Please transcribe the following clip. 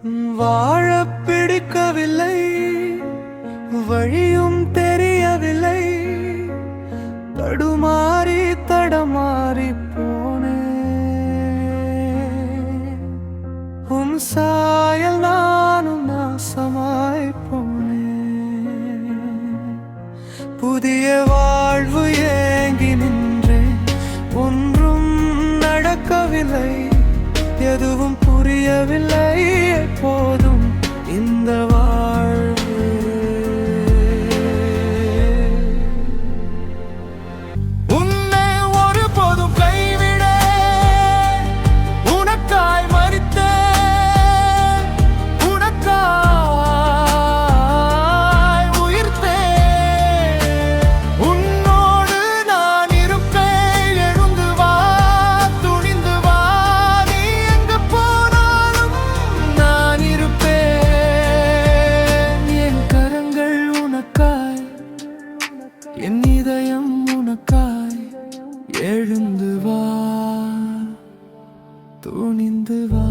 வாழ பிடிக்கவில்லை, வழியும் தெரியவில்லை, தடுமாறி தடமாறி போனே. உன் சாயல் நானும் நாசமாய் போனேன். புதிய வாழ்வு ஏங்கி நின்றேன், ஒன்றும் நடக்கவில்லை, எதுவும் புரியவில்லை. எப்போதும் இந்த வாழ்வு உன்னை ஒருபோதும் கைவிட உனக்காய் மரித்தேன், உனக்காய் உயிர்த்தேன். உன்னோடு நான் இருப்பேன், எழுந்து வா, துணிந்து வா, நீ எங்கு போனாலும் நான் இருப்பேன். என் கரங்கள் உனக்காய், என் இதயம் உனக்காய். எழுந்து வா, துணிந்து வா.